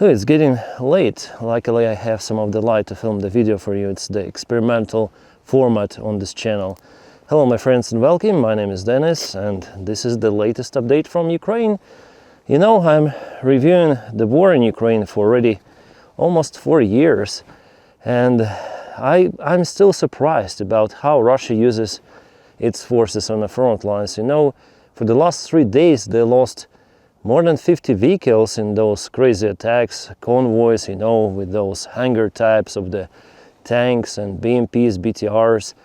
Oh, it's getting late. Luckily I have some of the light to film the video for you. It's the experimental format on this channel. Hello my friends and welcome. My name is Dennis and this is the latest update from Ukraine. You know, I'm reviewing the war in Ukraine for already almost 4 years, and I'm still surprised about how Russia uses its forces on the front lines. You know, for the last 3 days they lost more than 50 vehicles in those crazy attacks, convoys, you know, with those hangar types of the tanks and BMPs, BTRs,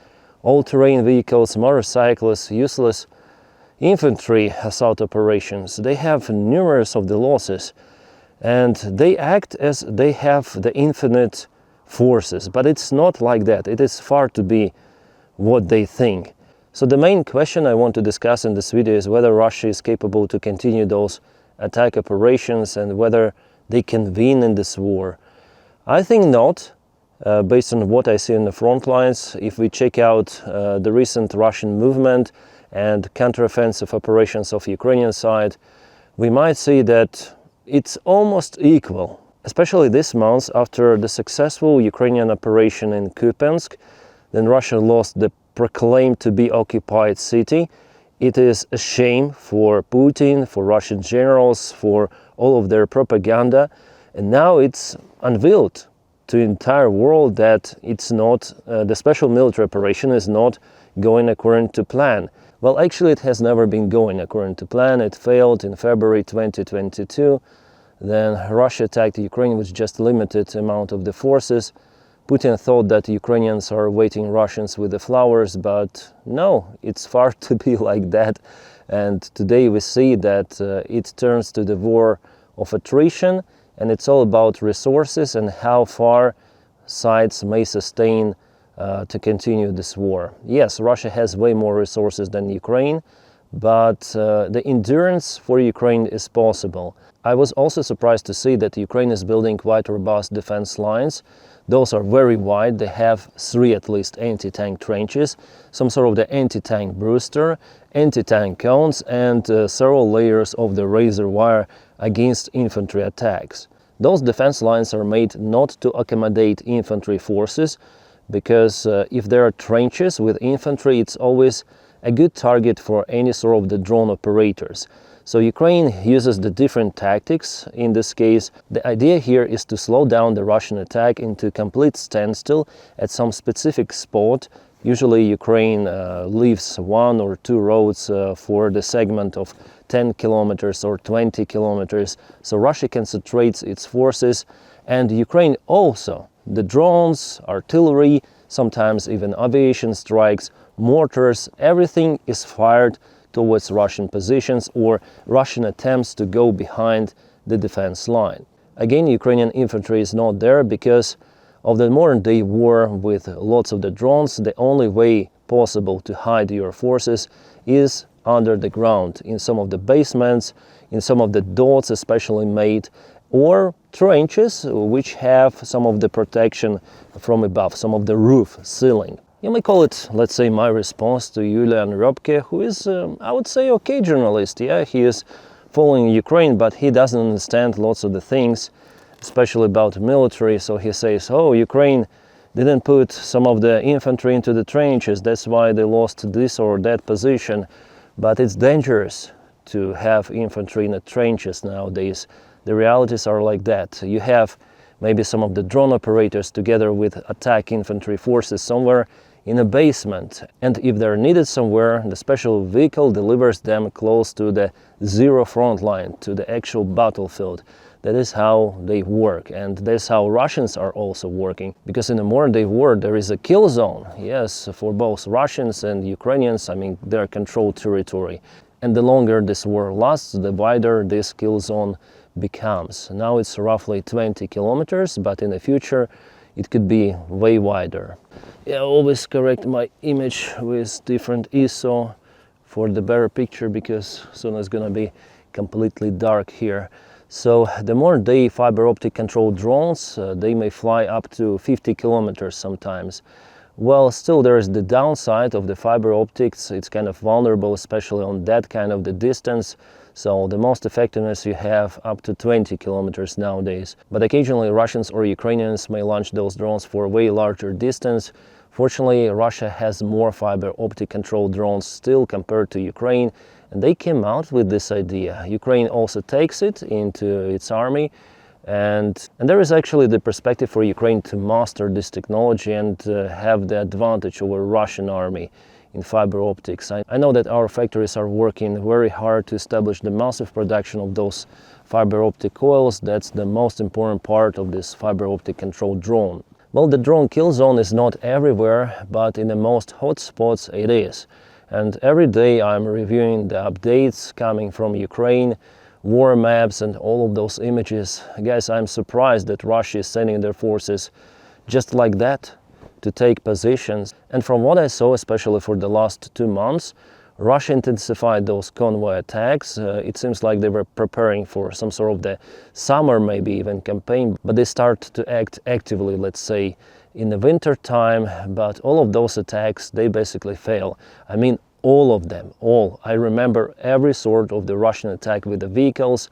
all-terrain vehicles, motorcyclists, useless infantry assault operations. They have numerous of the losses, and they act as they have the infinite forces, but it's not like that. It is far to be what they think. So the main question I want to discuss in this video is whether Russia is capable to continue those attack operations and whether they can win in this war. I think not, based on what I see in the front lines. If we check out the recent Russian movement and counteroffensive operations of Ukrainian side, we might see that it's almost equal, especially this month after the successful Ukrainian operation in Kupiansk. Then Russia lost the proclaimed to be occupied city. It is a shame for Putin, for Russian generals, for all of their propaganda, and now it's unveiled to the entire world that it's not, the special military operation is not going according to plan. Well, actually it has never been going according to plan. It failed in February 2022. Then Russia attacked Ukraine with just limited amount of the forces. Putin thought that Ukrainians are waiting Russians with the flowers, but no, it's far to be like that. And today we see that it turns to the war of attrition, and it's all about resources and how far sides may sustain to continue this war. Yes, Russia has way more resources than Ukraine, but the endurance for Ukraine is possible. I was also surprised to see that Ukraine is building quite robust defense lines. Those are very wide. They have 3 at least anti-tank trenches, some sort of the anti-tank booster, anti-tank cones, and several layers of the razor wire against infantry attacks. Those defense lines are made not to accommodate infantry forces, because if there are trenches with infantry, it's always a good target for any sort of the drone operators. So Ukraine uses the different tactics. In this case, the idea here is to slow down the Russian attack into complete standstill at some specific spot. Usually Ukraine leaves 1 or 2 roads for the segment of 10 kilometers or 20 kilometers, so Russia concentrates its forces, and Ukraine also. The drones, artillery, sometimes even aviation strikes, mortars, everything is fired towards Russian positions or Russian attempts to go behind the defense line. Again, Ukrainian infantry is not there because of the modern day war with lots of the drones. The only way possible to hide your forces is under the ground, in some of the basements, in some of the dots especially made, or trenches which have some of the protection from above, some of the roof ceiling. You may call it, let's say, my response to Julian Robke, who is, I would say, okay journalist. Yeah, he is following Ukraine, but he doesn't understand lots of the things, especially about military. So he says, oh, Ukraine didn't put some of the infantry into the trenches, that's why they lost this or that position. But it's dangerous to have infantry in the trenches nowadays. The realities are like that. You have maybe some of the drone operators together with attack infantry forces somewhere in a basement, and if they're needed somewhere, the special vehicle delivers them close to the zero front line, to the actual battlefield. That is how they work, and that's how Russians are also working, because in the modern day war there is a kill zone, yes, for both Russians and Ukrainians. I mean, their controlled territory, and the longer this war lasts, the wider this kill zone becomes. Now it's roughly 20 kilometers, but in the future it could be way wider. Yeah, always correct my image with different ISO for the better picture, because soon it's gonna be completely dark here. So the modern day fiber optic controlled drones, they may fly up to 50 kilometers sometimes. Well, still there is the downside of the fiber optics. It's kind of vulnerable, especially on that kind of the distance. So the most effectiveness you have up to 20 kilometers nowadays. But occasionally Russians or Ukrainians may launch those drones for a way larger distance. Fortunately, Russia has more fiber optic controlled drones still compared to Ukraine, and they came out with this idea. Ukraine also takes it into its army, and there is actually the perspective for Ukraine to master this technology and have the advantage over Russian army in fiber optics. I know that our factories are working very hard to establish the massive production of those fiber optic coils. That's the most important part of this fiber optic controlled drone. Well, the drone kill zone is not everywhere, but in the most hot spots it is. And every day I'm reviewing the updates coming from Ukraine, war maps and all of those images. Guys, I'm surprised that Russia is sending their forces just like that to take positions. And from what I saw, especially for the last 2 months, Russia intensified those convoy attacks. It seems like they were preparing for some sort of the summer, maybe even campaign, but they start to act actively, let's say, in the winter time. But all of those attacks, they basically fail. I mean, all of them, all. I remember every sort of the Russian attack with the vehicles.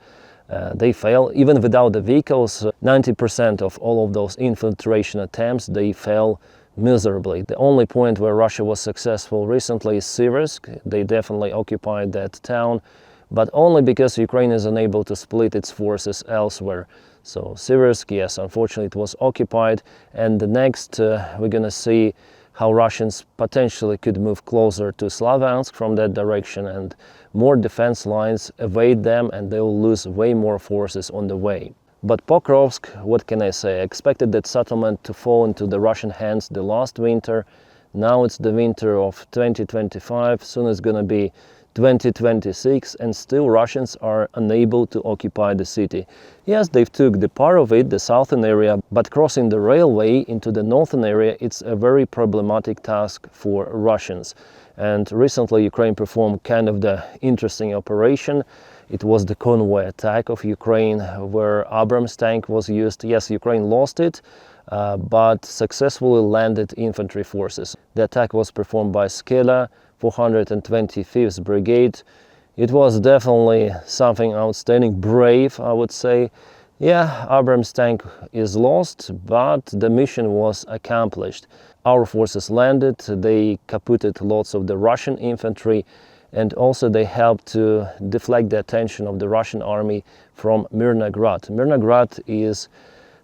They fail. Even without the vehicles, 90% of all of those infiltration attempts, they fail miserably. The only point where Russia was successful recently is Siversk. They definitely occupied that town, but only because Ukraine is unable to split its forces elsewhere. So Siversk, yes, unfortunately it was occupied, and the next we're gonna see how Russians potentially could move closer to Slavyansk from that direction, and more defense lines evade them, and they will lose way more forces on the way. But Pokrovsk, what can I say? I expected that settlement to fall into the Russian hands the last winter. Now it's the winter of 2025, soon it's gonna be 2026, and still Russians are unable to occupy the city. Yes, they've took the part of it, the southern area, but crossing the railway into the northern area, it's a very problematic task for Russians. And recently Ukraine performed kind of the interesting operation. It was the convoy attack of Ukraine, where Abrams tank was used. Yes, Ukraine lost it, but successfully landed infantry forces. The attack was performed by Skela, 425th Brigade. It was definitely something outstanding, brave, I would say. Yeah, Abrams tank is lost, but the mission was accomplished. Our forces landed, they kaputted lots of the Russian infantry, and also they helped to deflect the attention of the Russian army from Mirnograd. Mirnograd is,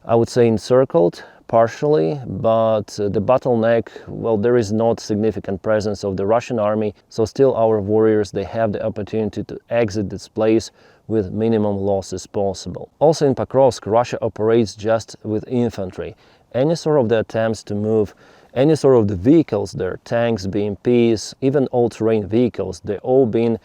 I would say, encircled partially, but the bottleneck, well, there is not significant presence of the Russian army, so still our warriors, they have the opportunity to exit this place with minimum losses possible. Also in Pokrovsk, Russia operates just with infantry. Any sort of the attempts to move any sort of the vehicles there, tanks, BMPs, even all-terrain vehicles, they've all been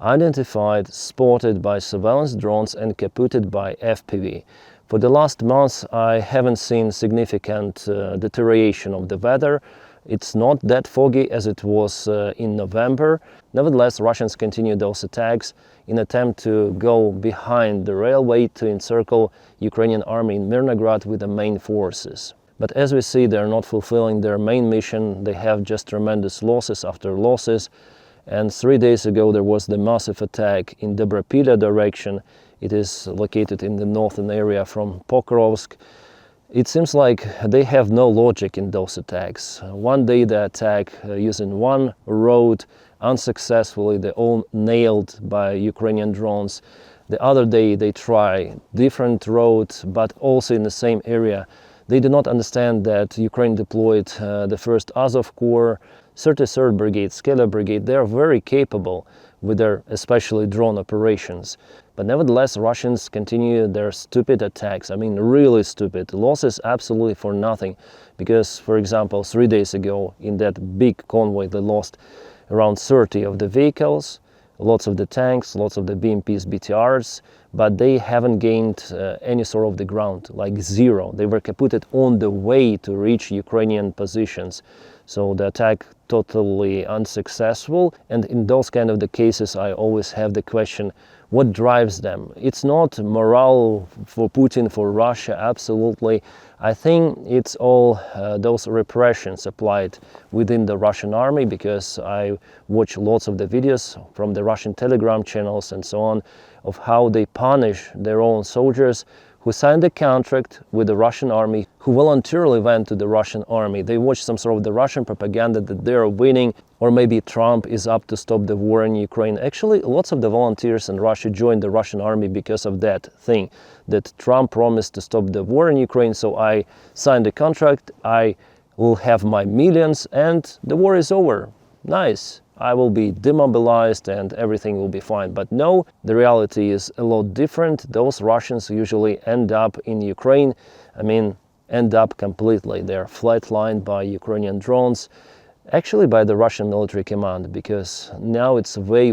identified, spotted by surveillance drones and kaputted by FPV. For the last months, I haven't seen significant deterioration of the weather. It's not that foggy as it was in November. Nevertheless, Russians continue those attacks in attempt to go behind the railway to encircle Ukrainian army in Mirnograd with the main forces. But as we see, they're not fulfilling their main mission. They have just tremendous losses after losses. And 3 days ago, there was the massive attack in Debropila direction. It is located in the northern area from Pokrovsk. It seems like they have no logic in those attacks. One day they attack using one road unsuccessfully, they're all nailed by Ukrainian drones. The other day they try different roads, but also in the same area. They do not understand that Ukraine deployed the 1st Azov Corps, 33rd Brigade, Skela Brigade. They are very capable with their especially drone operations. But nevertheless, Russians continue their stupid attacks. I mean, really stupid. Losses absolutely for nothing. Because, for example, 3 days ago, in that big convoy, they lost around 30 of the vehicles, lots of the tanks, lots of the BMPs, BTRs, but they haven't gained any sort of the ground, like zero. They were kaputted on the way to reach Ukrainian positions. So the attack totally unsuccessful. And in those kind of the cases, I always have the question, what drives them? It's not morale for Putin, for Russia, absolutely. I think it's all those repressions applied within the Russian army, because I watch lots of the videos from the Russian Telegram channels and so on of how they punish their own soldiers who signed a contract with the Russian army, who voluntarily went to the Russian army. They watched some sort of the Russian propaganda that they're winning, or maybe Trump is up to stop the war in Ukraine. Actually, lots of the volunteers in Russia joined the Russian army because of that thing, that Trump promised to stop the war in Ukraine, so I signed a contract, I will have my millions, and the war is over. Nice. I will be demobilized and everything will be fine. But no, the reality is a lot different. Those Russians usually end up in Ukraine. I mean, end up completely. They're flatlined by Ukrainian drones, actually by the Russian military command, because now it's way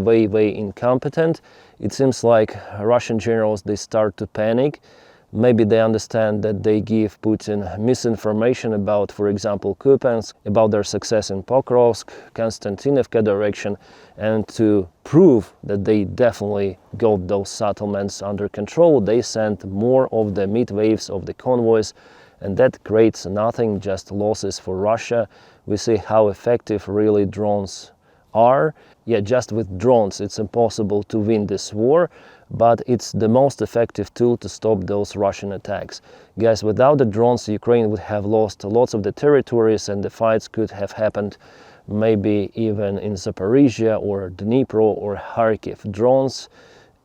incompetent. It seems like Russian generals, they start to panic. Maybe they understand that they give Putin misinformation about, for example, Kupiansk, about their success in Pokrovsk, Konstantinovka direction, and to prove that they definitely got those settlements under control, they sent more of the mid waves of the convoys, and that creates nothing, just losses for Russia. We see how effective really drones are. Yeah, just with drones it's impossible to win this war, but it's the most effective tool to stop those Russian attacks. Guys, without the drones, Ukraine would have lost lots of the territories, and the fights could have happened maybe even in Zaporizhia or Dnipro or Kharkiv. Drones,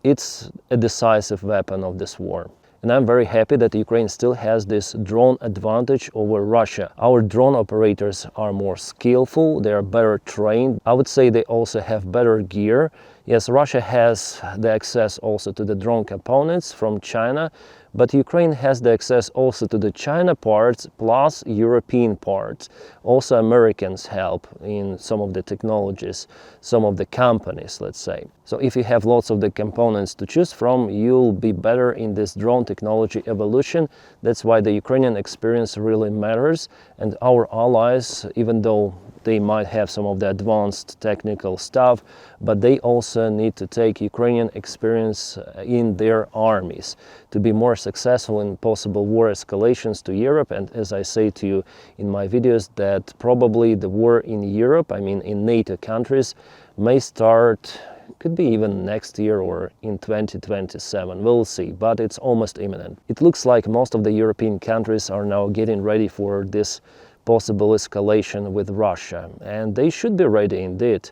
it's a decisive weapon of this war. And I'm very happy that Ukraine still has this drone advantage over Russia. Our drone operators are more skillful, they are better trained. I would say they also have better gear. Yes, Russia has the access also to the drone components from China, but Ukraine has the access also to the China parts plus European parts. Also Americans help in some of the technologies, some of the companies, let's say. So if you have lots of the components to choose from, you'll be better in this drone technology evolution. That's why the Ukrainian experience really matters. And our allies, even though they might have some of the advanced technical stuff, but they also need to take Ukrainian experience in their armies to be more successful in possible war escalations to Europe. And as I say to you in my videos, that probably the war in Europe, I mean in NATO countries, may start, could be even next year or in 2027, we'll see, but it's almost imminent. It looks like most of the European countries are now getting ready for this possible escalation with Russia, and they should be ready indeed,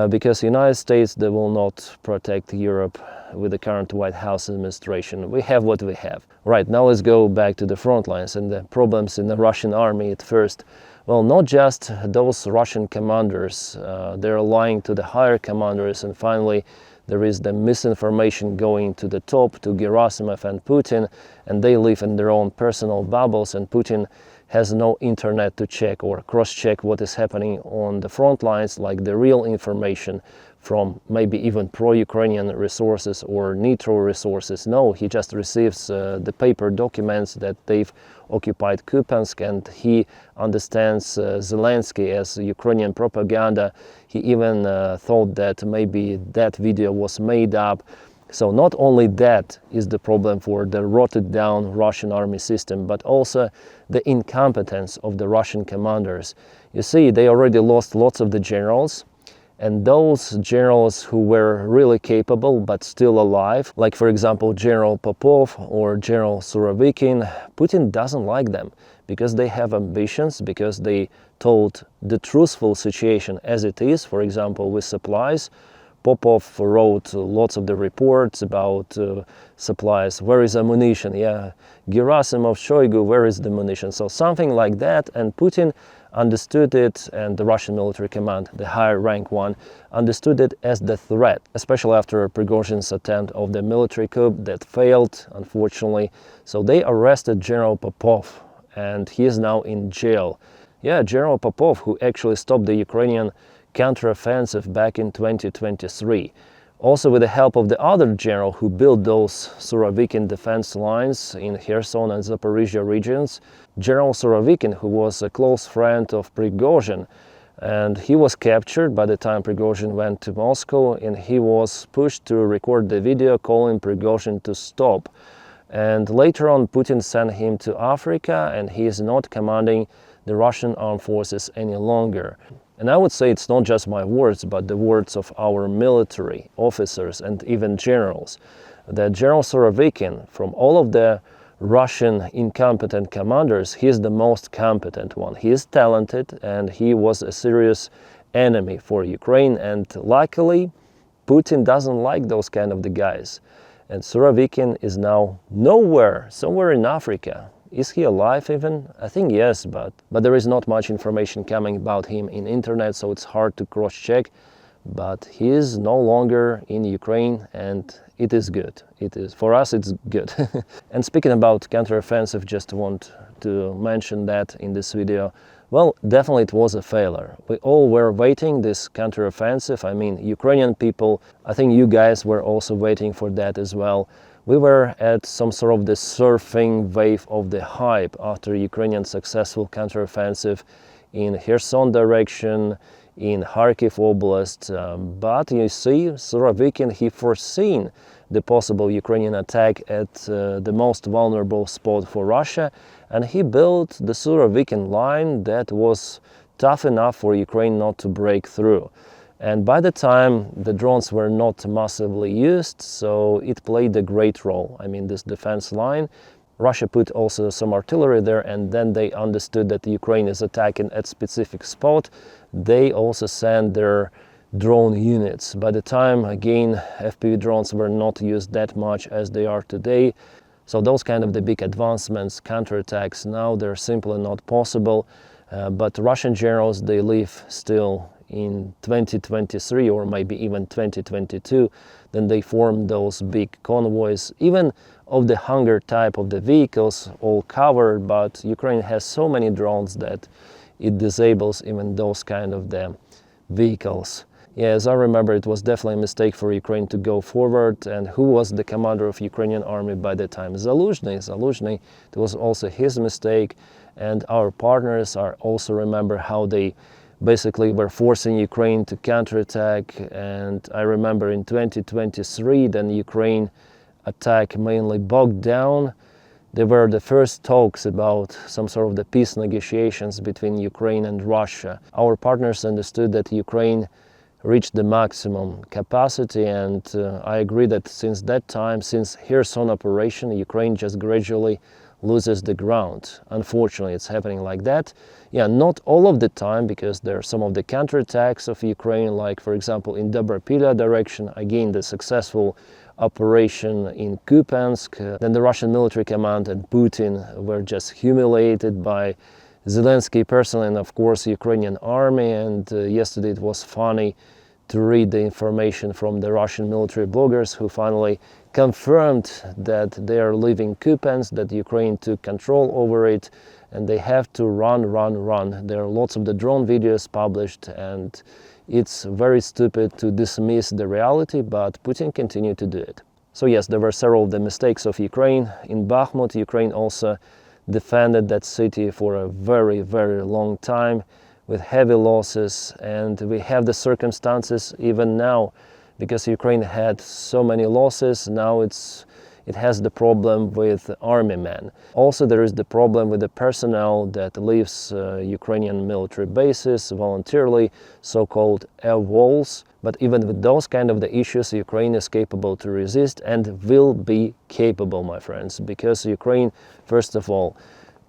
because the United States, they will not protect Europe with the current White House administration. We have what we have. Right, now let's go back to the front lines and the problems in the Russian army at first. Well, not just those Russian commanders, they're lying to the higher commanders, and finally there is the misinformation going to the top, to Gerasimov and Putin, and they live in their own personal bubbles, and Putin has no internet to check or cross-check what is happening on the front lines, like the real information from maybe even pro-Ukrainian resources or neutral resources. No, he just receives the paper documents that they've occupied Kupiansk, and he understands Zelensky as Ukrainian propaganda. He even thought that maybe that video was made up. So not only that is the problem for the rotted down Russian army system, but also the incompetence of the Russian commanders. You see, they already lost lots of the generals, and those generals who were really capable but still alive, like for example General Popov or General Surovikin, Putin doesn't like them because they have ambitions, because they told the truthful situation as it is, for example with supplies. Popov wrote lots of the reports about supplies. Where is ammunition? Yeah, Gerasimov, Shoigu, where is the ammunition? So something like that, and Putin understood it, and the Russian military command, the higher rank one, understood it as the threat, especially after Prigozhin's attempt of the military coup that failed, unfortunately. So they arrested General Popov, and he is now in jail. Yeah, General Popov, who actually stopped the Ukrainian counteroffensive back in 2023. Also with the help of the other general who built those Surovikin defense lines in Kherson and Zaporizhia regions. General Surovikin, who was a close friend of Prigozhin, And he was captured by the time Prigozhin went to Moscow, and he was pushed to record the video calling Prigozhin to stop. And later on, Putin sent him to Africa, and he is not commanding the Russian armed forces any longer. And I would say it's not just my words, but the words of our military officers and even generals. That General Surovikin, from all of the Russian incompetent commanders, he is the most competent one. He is talented, and he was a serious enemy for Ukraine. And luckily, Putin doesn't like those kind of the guys. And Surovikin is now nowhere, somewhere in Africa. Is he alive even? I think yes, but there is not much information coming about him in internet, so it's hard to cross-check. But he is no longer in Ukraine, and it is good. It is, for us, it's good. And speaking about counteroffensive, just want to mention that in this video. Well, definitely it was a failure. We all were waiting this counteroffensive. I mean, Ukrainian people, I think you guys were also waiting for that as well. We were at some sort of the surfing wave of the hype after Ukrainian successful counteroffensive in Kherson direction, in Kharkiv Oblast. But you see, Surovikin, he foreseen the possible Ukrainian attack at the most vulnerable spot for Russia, and he built the Surovikin line that was tough enough for Ukraine not to break through. And by the time the drones were not massively used, so it played a great role. I mean, this defense line, Russia put also some artillery there, and then they understood that Ukraine is attacking at specific spot. They also sent their drone units. By the time, again, FPV drones were not used that much as they are today. So those kind of the big advancements, counterattacks, now they're simply not possible. But Russian generals, they live still in 2023 or maybe even 2022. Then they form those big convoys, even of the Hunger type of the vehicles, all covered, but Ukraine has so many drones that it disables even those kind of the vehicles. Yeah, as I remember, it was definitely a mistake for Ukraine to go forward. And who was the commander of Ukrainian army by that time? Zaluzhny. It was also his mistake. And our partners are also remember how they basically were forcing Ukraine to counterattack. And I remember in 2023, then Ukraine attack mainly bogged down. There were the first talks about some sort of the peace negotiations between Ukraine and Russia. Our partners understood that Ukraine reached the maximum capacity, and I agree that since that time, since Kherson operation, Ukraine just gradually loses the ground. Unfortunately, it's happening like that. Yeah, not all of the time, because there are some of the counterattacks of Ukraine, like for example in Dobropila direction, again the successful operation in Kupiansk. Then the Russian military command and Putin were just humiliated by Zelensky personally, and of course Ukrainian army. And yesterday it was funny to read the information from the Russian military bloggers who finally confirmed that they are leaving Kupiansk, that Ukraine took control over it, and they have to run. There are lots of the drone videos published, and it's very stupid to dismiss the reality, but Putin continued to do it. So yes, there were several of the mistakes of Ukraine. In Bakhmut, Ukraine also defended that city for a very, very long time with heavy losses, and we have the circumstances even now because Ukraine had so many losses. Now it has the problem with army men. Also, there is the problem with the personnel that leaves Ukrainian military bases voluntarily, so-called AWOLs. But even with those kind of the issues, Ukraine is capable to resist and will be capable, my friends, because Ukraine, first of all,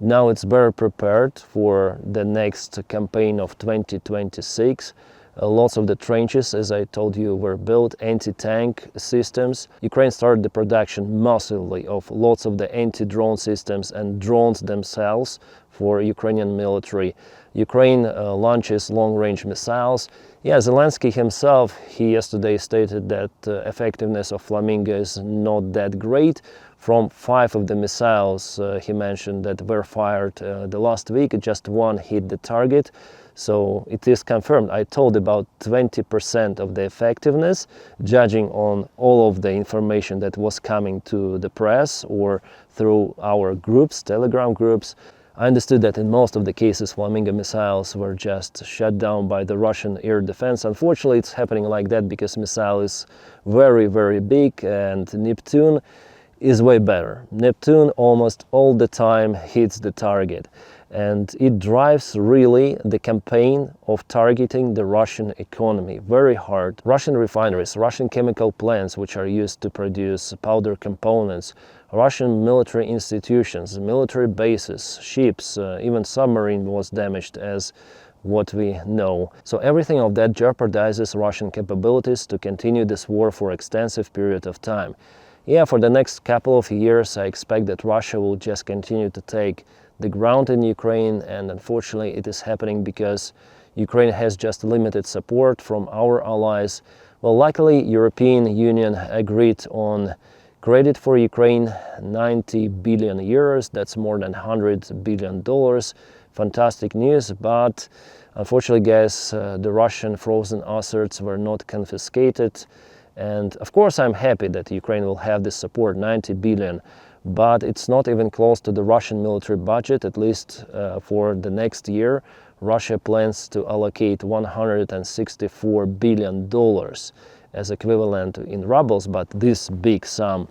now it's better prepared for the next campaign of 2026. Lots of the trenches, as I told you, were built, anti-tank systems. Ukraine started the production massively of lots of the anti-drone systems and drones themselves for Ukrainian military. Ukraine launches long-range missiles. Yeah, Zelensky himself, he yesterday stated that effectiveness of Flamingo is not that great. From 5 of the missiles he mentioned that were fired the last week, just 1 hit the target. So it is confirmed. I told about 20% of the effectiveness, judging on all of the information that was coming to the press or through our groups, Telegram groups. I understood that in most of the cases Flamingo missiles were just shut down by the Russian air defense. Unfortunately, it's happening like that because missile is very, very big, and Neptune is way better. Neptune almost all the time hits the target, and it drives really the campaign of targeting the Russian economy very hard. Russian refineries, Russian chemical plants which are used to produce powder components, Russian military institutions, military bases, ships, even submarine was damaged, as what we know. So everything of that jeopardizes Russian capabilities to continue this war for extensive period of time. Yeah, for the next couple of years I expect that Russia will just continue to take the ground in Ukraine, and unfortunately it is happening because Ukraine has just limited support from our allies. Well, luckily European Union agreed on credit for Ukraine, 90 billion euros, that's more than $100 billion. Fantastic news, but unfortunately, guys, the Russian frozen assets were not confiscated. And of course, I'm happy that Ukraine will have this support, 90 billion, but it's not even close to the Russian military budget, at least for the next year. Russia plans to allocate $164 billion as equivalent in rubles, but this big sum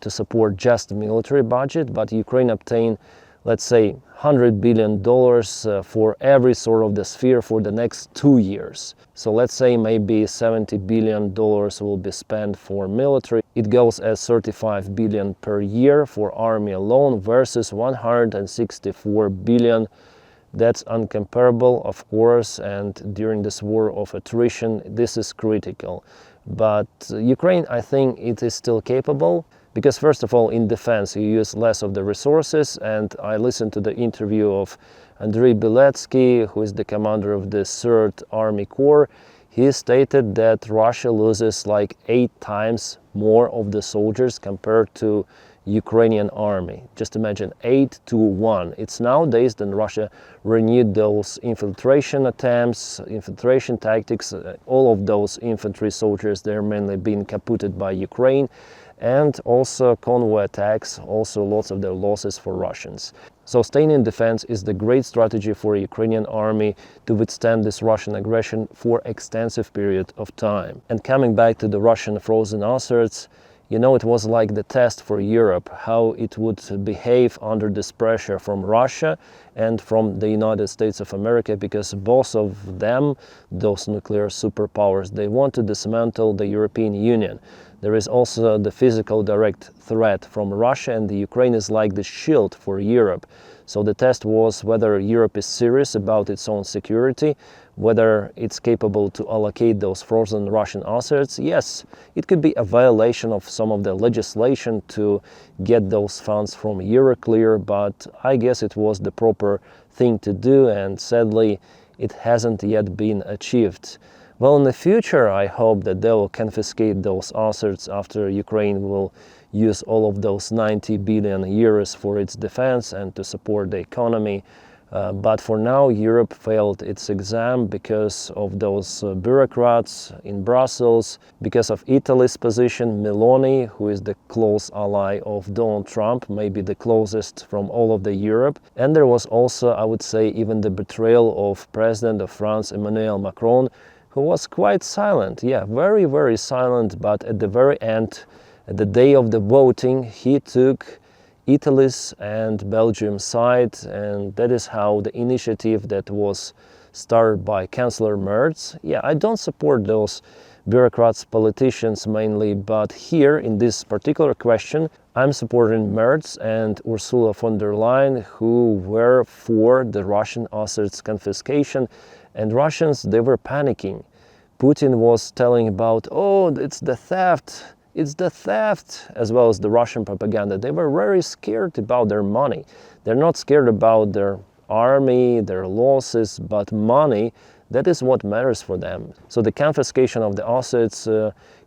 to support just the military budget. But Ukraine obtained, let's say, $100 billion for every sort of the sphere for the next 2 years. So let's say maybe $70 billion will be spent for military. It goes as 35 billion per year for army alone versus 164 billion. That's uncomparable, of course, and during this war of attrition, this is critical. But Ukraine, I think it is still capable, because first of all, in defense, you use less of the resources, and I listened to the interview of Andriy Beletsky, who is the commander of the 3rd Army Corps. He stated that Russia loses like 8 times more of the soldiers compared to Ukrainian army. Just imagine, 8-1. It's nowadays that Russia renewed those infiltration attempts, infiltration tactics. All of those infantry soldiers, they're mainly being kaputted by Ukraine, and also convoy attacks, also lots of their losses for Russians. So staying in defense is the great strategy for Ukrainian army to withstand this Russian aggression for extensive period of time. And coming back to the Russian frozen assets, you know, it was like the test for Europe, how it would behave under this pressure from Russia and from the United States of America, because both of them, those nuclear superpowers, they want to dismantle the European Union. There is also the physical direct threat from Russia, and the Ukraine is like the shield for Europe. So the test was whether Europe is serious about its own security, whether it's capable to allocate those frozen Russian assets. Yes, it could be a violation of some of the legislation to get those funds from Euroclear, but I guess it was the proper thing to do, and sadly, it hasn't yet been achieved. Well, in the future, I hope that they will confiscate those assets after Ukraine will use all of those 90 billion euros for its defense and to support the economy. But for now, Europe failed its exam because of those bureaucrats in Brussels, because of Italy's position, Meloni, who is the close ally of Donald Trump, maybe the closest from all of the Europe. And there was also, I would say, even the betrayal of President of France, Emmanuel Macron, who was quite silent. Yeah, very, very silent, but at the very end, at the day of the voting, he took Italy's and Belgium's side, and that is how the initiative that was started by Chancellor Merz. Yeah, I don't support those bureaucrats, politicians mainly, but here in this particular question, I'm supporting Merz and Ursula von der Leyen, who were for the Russian assets confiscation, and Russians, they were panicking. Putin was telling about, oh, it's the theft, as well as the Russian propaganda. They were very scared about their money. They're not scared about their army, their losses, but money, that is what matters for them. So the confiscation of the assets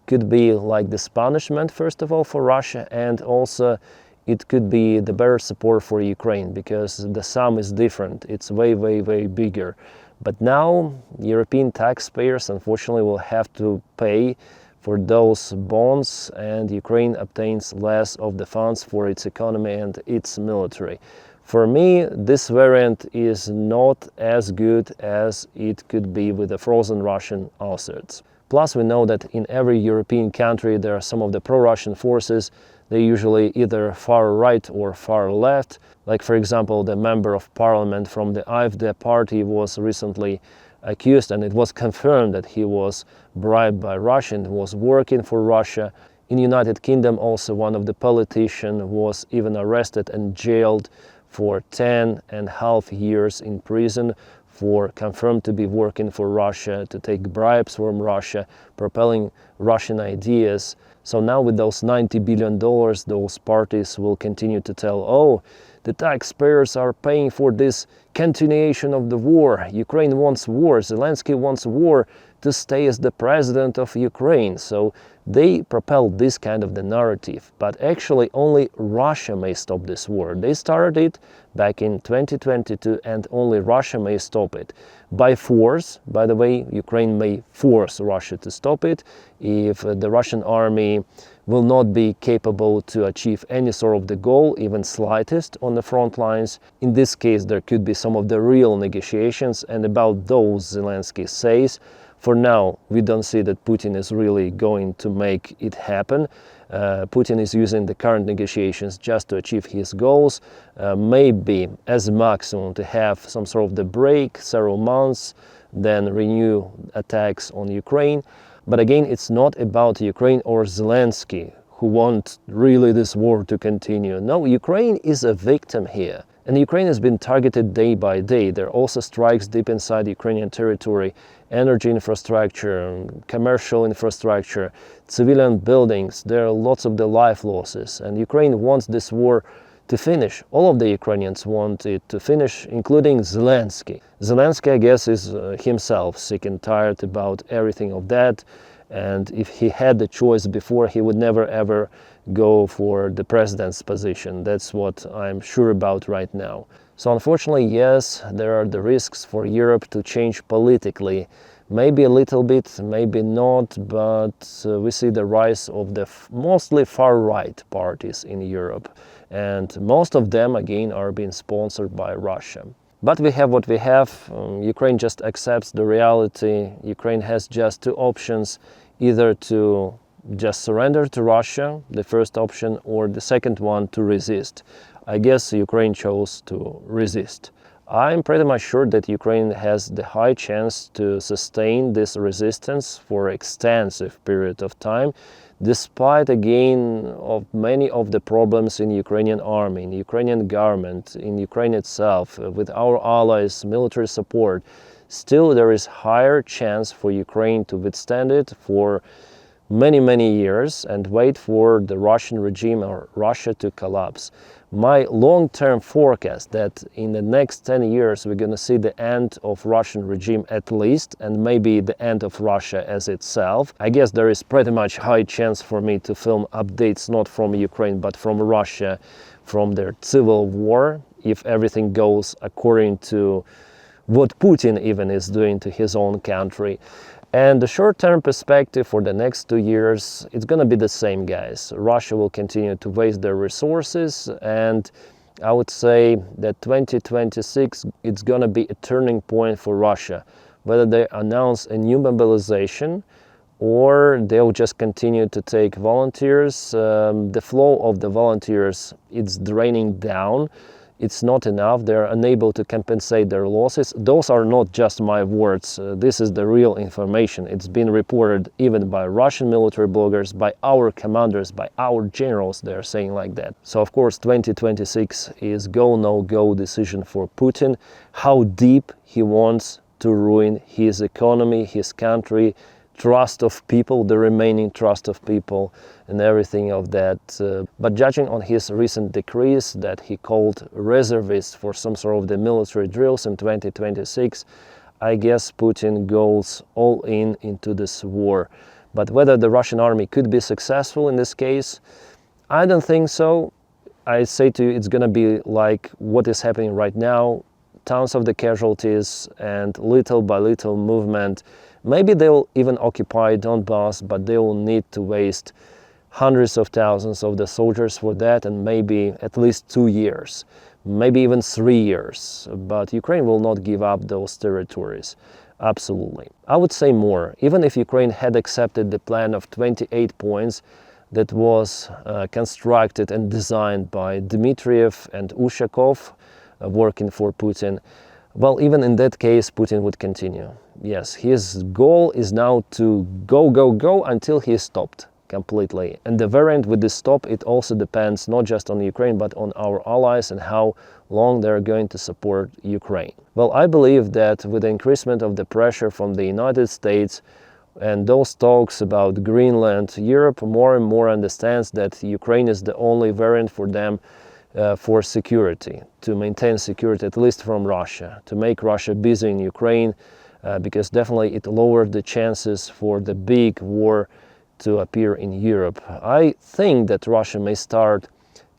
could be like this punishment, first of all, for Russia, and also it could be the better support for Ukraine, because the sum is different. It's way, way, way bigger. But now European taxpayers, unfortunately, will have to pay for those bonds, and Ukraine obtains less of the funds for its economy and its military. For me, this variant is not as good as it could be with the frozen Russian assets. Plus, we know that in every European country there are some of the pro-Russian forces. They're usually either far right or far left. Like, for example, the member of parliament from the AfD party was recently accused, and it was confirmed that he was bribed by Russia and was working for Russia. In United Kingdom also one of the politicians was even arrested and jailed for 10.5 years in prison for confirmed to be working for Russia, to take bribes from Russia, propelling Russian ideas. So now with those $90 billion, those parties will continue to tell, oh, the taxpayers are paying for this continuation of the war. Ukraine wants war. Zelensky wants war to stay as the president of Ukraine. So they propel this kind of the narrative. But actually only Russia may stop this war. They started it back in 2022 and only Russia may stop it. By force, by the way, Ukraine may force Russia to stop it if the Russian army will not be capable to achieve any sort of the goal, even slightest, on the front lines. In this case, there could be some of the real negotiations, and about those Zelensky says, for now, we don't see that Putin is really going to make it happen. Putin is using the current negotiations just to achieve his goals, maybe as maximum to have some sort of the break, several months, then renew attacks on Ukraine. But again, it's not about Ukraine or Zelensky who want really this war to continue. No, Ukraine is a victim here. And Ukraine has been targeted day by day. There are also strikes deep inside Ukrainian territory, energy infrastructure, commercial infrastructure, civilian buildings. There are lots of the life losses. And Ukraine wants this war to finish. All of the Ukrainians want it to finish, including Zelensky. Zelensky, I guess, is himself sick and tired about everything of that. And if he had the choice before, he would never ever go for the president's position. That's what I'm sure about right now. So unfortunately, yes, there are the risks for Europe to change politically. Maybe a little bit, maybe not, but we see the rise of the mostly far-right parties in Europe. And most of them, again, are being sponsored by Russia. But we have what we have. Ukraine just accepts the reality. Ukraine has just two options, either to just surrender to Russia, the first option, or the second one, to resist. I guess Ukraine chose to resist. I'm pretty much sure that Ukraine has the high chance to sustain this resistance for an extensive period of time, despite again of many of the problems in Ukrainian army, in Ukrainian government, in Ukraine itself, with our allies, military support. Still there is higher chance for Ukraine to withstand it for many years and wait for the Russian regime or Russia to collapse. My long-term forecast that in the next 10 years we're going to see the end of Russian regime at least, and maybe the end of Russia as itself. I guess there is pretty much high chance for me to film updates not from Ukraine but from Russia, from their civil war, if everything goes according to what Putin even is doing to his own country. And the short-term perspective for the next 2 years, it's going to be the same, guys. Russia will continue to waste their resources, and I would say that 2026, it's going to be a turning point for Russia. Whether they announce a new mobilization or they'll just continue to take volunteers. The flow of the volunteers, it's draining down. It's not enough. They're unable to compensate their losses. Those are not just my words. This is the real information. It's been reported even by Russian military bloggers, by our commanders, by our generals. They're saying like that. So of course 2026 is go, no go decision for Putin. How deep he wants to ruin his economy, his country, trust of people, the remaining trust of people, and everything of that. But judging on his recent decrees that he called reservists for some sort of the military drills in 2026, I guess Putin goes all in into this war. But whether the Russian army could be successful in this case, I don't think so. I say to you, it's going to be like what is happening right now. Tons of the casualties and little by little movement, Maybe they'll even occupy Donbass, but they will need to waste hundreds of thousands of the soldiers for that, and maybe at least 2 years, maybe even 3 years. But Ukraine will not give up those territories. Absolutely. I would say more. Even if Ukraine had accepted the plan of 28 points that was constructed and designed by Dmitriev and Ushakov, working for Putin, well, even in that case, Putin would continue. Yes, his goal is now to go until he is stopped completely. And the variant with this stop, it also depends not just on Ukraine, but on our allies and how long they're going to support Ukraine. Well, I believe that with the increasement of the pressure from the United States and those talks about Greenland, Europe more and more understands that Ukraine is the only variant for them for security, to maintain security, at least from Russia, to make Russia busy in Ukraine, because definitely it lowered the chances for the big war to appear in Europe. I think that Russia may start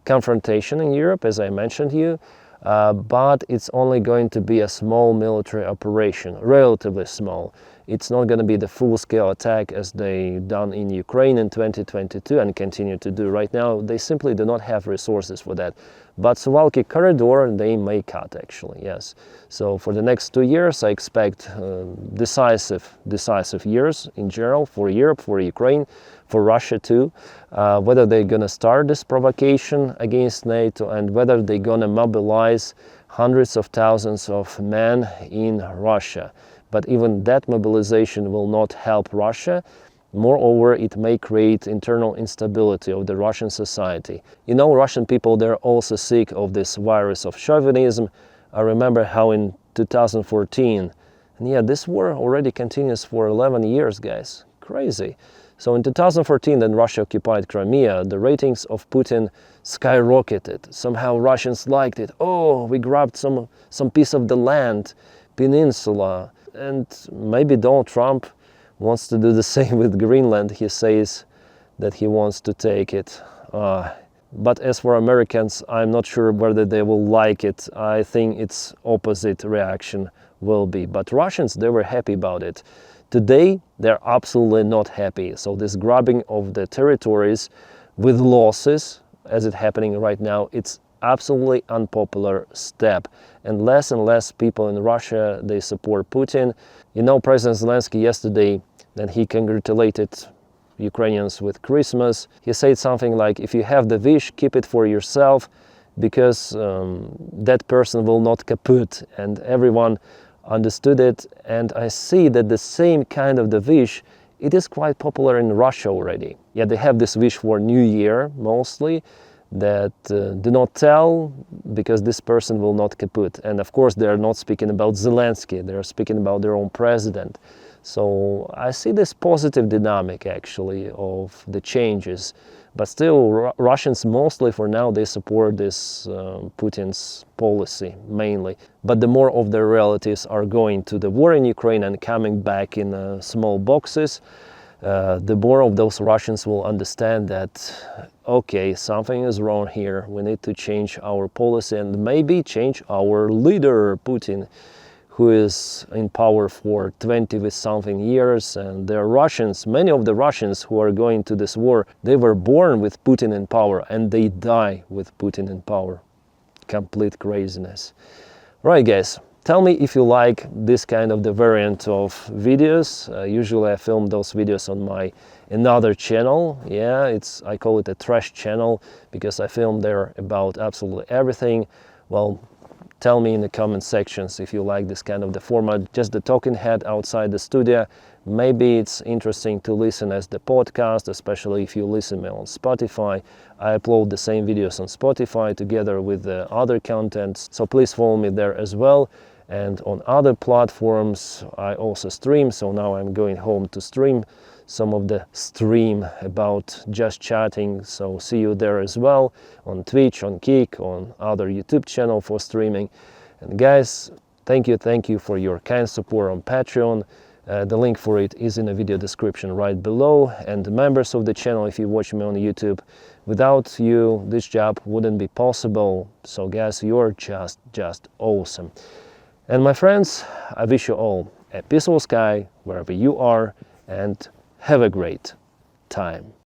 confrontation in Europe, as I mentioned you, but it's only going to be a small military operation, relatively small. It's not going to be the full-scale attack as they done in Ukraine in 2022 and continue to do right now. They simply do not have resources for that. But Suwalki corridor, they may cut, actually, yes. So for the next 2 years, I expect decisive years in general for Europe, for Ukraine, for Russia too. Whether they're going to start this provocation against NATO and whether they're going to mobilize hundreds of thousands of men in Russia. But even that mobilization will not help Russia. Moreover, it may create internal instability of the Russian society. You know, Russian people, they're also sick of this virus of chauvinism. I remember how in 2014, and yeah, this war already continues for 11 years, guys. Crazy. So in 2014, then Russia occupied Crimea, the ratings of Putin skyrocketed. Somehow Russians liked it. Oh, we grabbed some piece of the land, peninsula. And maybe Donald Trump wants to do the same with Greenland. He says that he wants to take it. But as for Americans, I'm not sure whether they will like it. I think its opposite reaction will be. But Russians, they were happy about it. Today, they're absolutely not happy. So this grabbing of the territories with losses, as it's happening right now, it's absolutely unpopular step. And less people in Russia, they support Putin. You know, President Zelensky yesterday, then he congratulated Ukrainians with Christmas. He said something like, if you have the wish, keep it for yourself, because that person will not kaput. And everyone understood it. And I see that the same kind of the wish, it is quite popular in Russia already. Yeah, they have this wish for New Year mostly, that do not tell, because this person will not kaput. And of course they are not speaking about Zelensky, they are speaking about their own president. So I see this positive dynamic actually of the changes, but still Russians mostly for now, they support this Putin's policy mainly. But the more of their relatives are going to the war in Ukraine and coming back in small boxes, the more of those Russians will understand that, okay, something is wrong here. We need to change our policy and maybe change our leader, Putin, who is in power for 20 with something years. And there are Russians, many of the Russians who are going to this war, they were born with Putin in power and they die with Putin in power. Complete craziness. Right, guys. Tell me if you like this kind of the variant of videos. Usually I film those videos on my another channel. Yeah, I call it a trash channel because I film there about absolutely everything. Well, tell me in the comment sections if you like this kind of the format, just the talking head outside the studio. Maybe it's interesting to listen as the podcast, especially if you listen me on Spotify. I upload the same videos on Spotify together with the other contents, so please follow me there as well. And on other platforms I also stream, so now I'm going home to stream some of the stream about just chatting, so see you there as well on Twitch, on Kick, on other YouTube channel for streaming. And guys, thank you for your kind support on Patreon. The link for it is in the video description right below. And the members of the channel, if you watch me on YouTube, without you this job wouldn't be possible. So guys, you're just awesome. And my friends, I wish you all a peaceful sky wherever you are, and have a great time.